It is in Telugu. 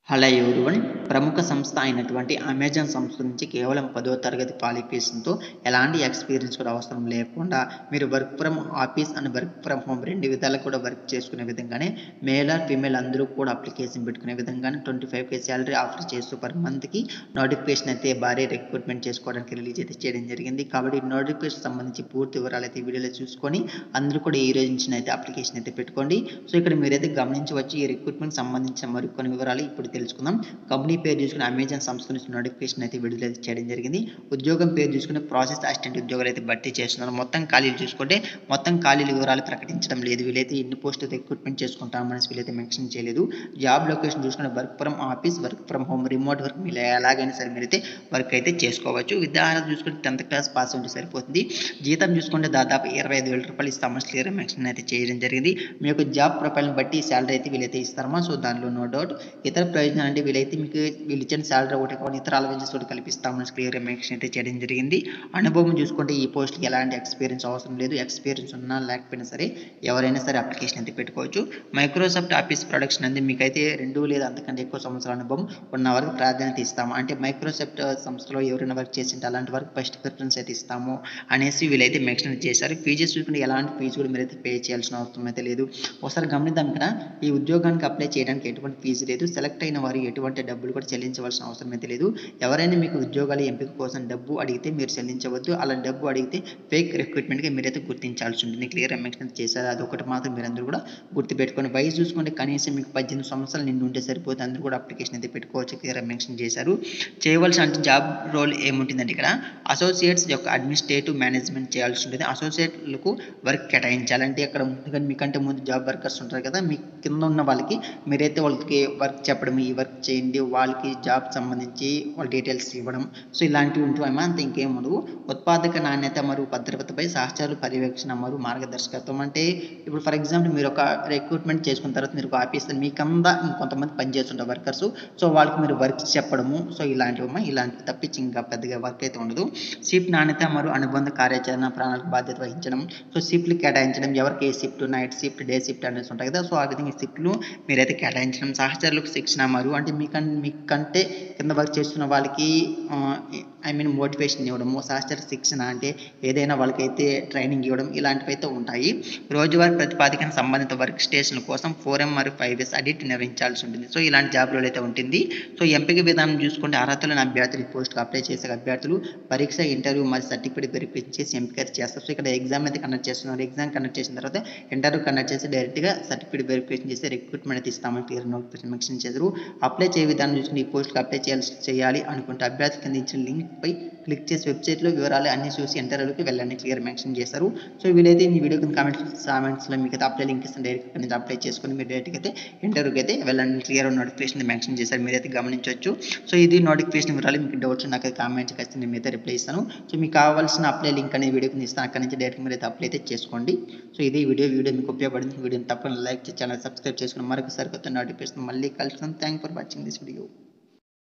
Hello everyone. ప్రముఖ సంస్థ అయినటువంటి అమెజాన్ సంస్థ నుంచి కేవలం 10వ తరగతి క్వాలిఫికేషన్‌తో ఎలాంటి ఎక్స్‌పీరియన్స్ కూడా అవసరం లేకుండా మీరు work from office and work from home 2 విధాలుగా కూడా వర్క్ చేసుకునే విధంగానే మేల్ ఆర్ ఫీమేల్ అందరూ కూడా అప్లికేషన్ పెట్టుకునే విధంగానే 25,000 సాలరీ ఆఫర్ చేస్తూ పర్ మంత్‌కి నోటిఫికేషన్ అయితే భారీ రిక్రూట్‌మెంట్ చేసుకోవడానికి రిలీజ్ అయితే చేయడం జరిగింది. కాబట్టి నోటిఫికేషన్ సంబంధించి పూర్తి వివరాలు అయితే ఈ వీడియోలో చూసుకొని అందరూ కూడా ఈ రోజు నుంచి అయితే అప్లికేషన్ అయితే పెట్టుకోండి. సో ఇక్కడ మీరైతే గమనించవచ్చు, ఈ రిక్రూట్‌మెంట్ సంబంధించిన మరికొన్ని వివరాలు ఇప్పుడు తెలుసుకుందాం. కంపెనీ పేరు చూసుకుని అమెజాన్ సంస్థ నుంచి నోటిఫికేషన్ అయితే విడుదల చేయడం జరిగింది. ఉద్యోగం పేరు చూసుకుని ప్రాసెస్ అసిస్టెంట్ ఉద్యోగాలు అయితే భర్తీ చేస్తున్నారు. మొత్తం ఖాళీలు చూసుకుంటే మొత్తం ఖాళీల వివరాలు ప్రకటించడం లేదు. వీళ్ళైతే ఎన్ని పోస్టులు రిక్రూట్మెంట్ చేసుకుంటామని వీళ్ళైతే మెన్షన్ చేయలేదు. జాబ్ లొకేషన్ చూసుకుని work from office, work from home, remote work మీరు ఎలాగైనా సరే మీరైతే వర్క్ అయితే చేసుకోవచ్చు. విద్యార్హత చూసుకుంటే 10th క్లాస్ పాస్ ఉంటే సరిపోతుంది. జీతం చూసుకుంటే దాదాపు 25,000 రూపాయలు ఇస్తామని క్లియర్ మెన్షన్ అయితే చేయడం జరిగింది. మీ యొక్క జాబ్ ప్రొఫైల్ని బట్టి శాలరీ అయితే వీళ్ళైతే ఇస్తారమ్మా. సో దానిలో నో డౌట్. ఇతర ప్రయోజనాలు అంటే వీళ్ళైతే మీకు వీళ్ళు ఇచ్చిన శాలరీ ఒకటి కాకుండా ఇతర అలవెన్సెస్ కూడా కల్పిస్తామని క్లియర్ మెన్షన్ అయితే చేయడం జరిగింది. అనుభవం చూసుకుంటే ఈ పోస్ట్కి ఎలాంటి ఎక్స్పీరియన్స్ అవసరం లేదు. ఎక్స్పీరియన్స్ ఉన్నా లేకపోయినా సరే ఎవరైనా సరే అప్లికేషన్ అయితే పెట్టుకోవచ్చు. మైక్రోసాఫ్ట్ ఆఫీస్ ప్రొడక్షన్ అనేది మీకైతే 2 లేదా అంతకంటే ఎక్కువ సంవత్సరాల అనుభవం ఉన్న వరకు ప్రాధాన్యత ఇస్తాము. అంటే మైక్రోసాఫ్ట్ సంస్థలో ఎవరైనా వర్క్ చేసింటే అలాంటి వరకు ఫస్ట్ ప్రిఫరెన్స్ అయితే ఇస్తాము అనేసి వీళ్ళైతే మెన్షన్ చేశారు. ఫీజెస్ చూసుకుంటే ఎలాంటి ఫీజు కూడా మీరైతే పే చేయాల్సిన అవసరం అయితే లేదు. ఒకసారి గమనిద్దాం, ఇక్కడ ఈ ఉద్యోగానికి అప్లై చేయడానికి ఎటువంటి ఫీజు లేదు. సెలెక్ట్ అయిన వారు ఎటువంటి డబ్బులు కూడా చెల్లించవలసిన అవసరం అయితే లేదు. ఎవరైనా మీకు ఉద్యోగాల ఎంపిక కోసం డబ్బు అడిగితే మీరు చెల్లించవద్దు. అలా డబ్బు అడిగితే ఫేక్ రిక్రూట్మెంట్గా మీరైతే గుర్తించాల్సి ఉంటుంది. క్లియర్ మెన్షన్ చేశారు. అదొకటి మాత్రం మీరందరూ కూడా గుర్తుపెట్టుకోండి. వయసు చూసుకుంటే కనీసం మీకు 18 సంవత్సరాలు నిండి ఉంటే సరిపోతుంది. అందరూ కూడా అప్లికేషన్ అయితే పెట్టుకోవచ్చు. క్లియర్ మెన్షన్ చేశారు. చేయవలసిన అంటే జాబ్ రోల్ ఏముంటుందంటే ఇక్కడ అసోసియేట్స్ యొక్క అడ్మినిస్ట్రేటివ్ మేనేజ్మెంట్ చేయాల్సి ఉంటుంది. అసోసియేట్లకు వర్క్ కేటాయించాలంటే అక్కడ ముందుగా మీకంటే ముందు జాబ్ వర్కర్స్ ఉంటారు కదా, మీ కింద ఉన్న వాళ్ళకి మీరైతే వాళ్ళకి వర్క్ చెప్పడం, ఈ వర్క్ చేయండి, వాళ్ళకి జాబ్ సంబంధించి వాళ్ళ డీటెయిల్స్ ఇవ్వడం, సో ఇలాంటివి ఉంటాయమ్మా. అంత ఇంకేం ఉండవు. ఉత్పాదక నాణ్యత మరియు భద్రతపై సహచరుల పర్యవేక్షణ మరియు మార్గదర్శకత్వం. అంటే ఇప్పుడు ఫర్ ఎగ్జాంపుల్ మీరు ఒక రిక్రూట్మెంట్ చేసుకున్న తర్వాత మీరు ఒక ఆఫీస్లో మీ కింద ఇంకొంతమంది పనిచేస్తుంటారు వర్కర్స్, సో వాళ్ళకి మీరు వర్క్ చెప్పడము, సో ఇలాంటివమ్మా. ఇలాంటివి తప్పించి ఇంకా పెద్దగా వర్క్ అయితే ఉండదు. షిఫ్ట్ నాణ్యత మరియు అనుబంధ కార్యాచరణ ప్రణాళిక బాధ్యత వహించడం, సో షిఫ్ట్లు కేటాయించడం, ఎవరికి ఏ shift, night shift, day shift అనేసి ఉంటాయి కదా, సో ఆ విధంగా షిఫ్ట్లు మీరైతే కేటాయించడం. సహచరులకు శిక్షణ మరియు అంటే మీకంటే కింద వర్క్ చేస్తున్న వాళ్ళకి మోటివేషన్ ఇవ్వడము, సహచర శిక్షణ అంటే ఏదైనా వాళ్ళకైతే ట్రైనింగ్ ఇవ్వడం, ఇలాంటివి అయితే ఉంటాయి. రోజువారీ ప్రతిపాదికన సంబంధిత వర్క్ స్టేషన్ల కోసం 4M మరియు 5S ఆడిట్ నిర్వహించాల్సి ఉంటుంది. సో ఇలాంటి జాబ్ రోల్ అయితే ఉంటుంది. సో ఎంపిక విధానం చూసుకుంటే అర్హతలను అభ్యర్థులు ఈ పోస్ట్కి అప్లై చేసే అభ్యర్థులు పరీక్ష, ఇంటర్వ్యూ మరియు సర్టిఫికేట్ వెరిఫికేషన్ చేసి ఎంపిక చేస్తారు. సో ఇక్కడ ఎగ్జామ్ అయితే కండక్ట్ చేస్తున్నారు. ఎగ్జామ్ కండక్ట్ చేసిన తర్వాత ఇంటర్వ్యూ కండక్ట్ చేసి డైరెక్ట్గా సర్టిఫికేట్ వెరిఫికేషన్ చేసి రిక్రూట్మెంట్ అయితే ఇస్తామని క్లియర్ నోటిఫికేషన్ మెన్షన్ చేశారు. అప్లై చేయ విధానం చూసుకుని ఈ పోస్ట్కి అప్లై చేయాలి అనుకుంటే అభ్యర్థి కింద ఇచ్చిన లింక్ పై క్లిక్ చేసి వెబ్సైట్లో వివరాలు అన్ని చూసి ఇంటర్వ్యూకి వెళ్ళండి క్లియర్ మెన్షన్ చేశారు. సో వీలైతే ఈ వీడియో కింద కామెంట్స్లో మీకు అయితే అప్లై లింక్ ఇస్తాను. డైరెక్ట్గా అనేది అప్లై చేసుకొని మీరు డైరెక్ట్గా అయితే ఇంటర్వ్యూకి అయితే వెళ్ళండి క్లియర్ నోటిఫికేషన్ మెన్షన్ చేశారు. మీరైతే గమనించవచ్చు. సో ఇది నోటిఫికేషన్ వివరాలు. మీకు డౌట్స్ నాకు కామెంట్ చేస్తే నేను మీతో రిప్లై ఇస్తాను. సో మీకు కావాల్సిన అప్లై లింక్ అనే వీడియో కింద ఇస్తాను. అక్కడ నుంచి డైరెక్ట్ మీరు అయితే అప్లై అయితే చేసుకోండి. సో ఇది వీడియో మీకు ఉపయోగపడింది. వీడియోని తప్పకుండా లైక్ చేసి ఛానల్ సబ్స్క్రైబ్ చేసుకుని మరొకసారి కొత్త నోటిఫికేషన్ మళ్ళీ కలుస్తాను. Thank for watching this video.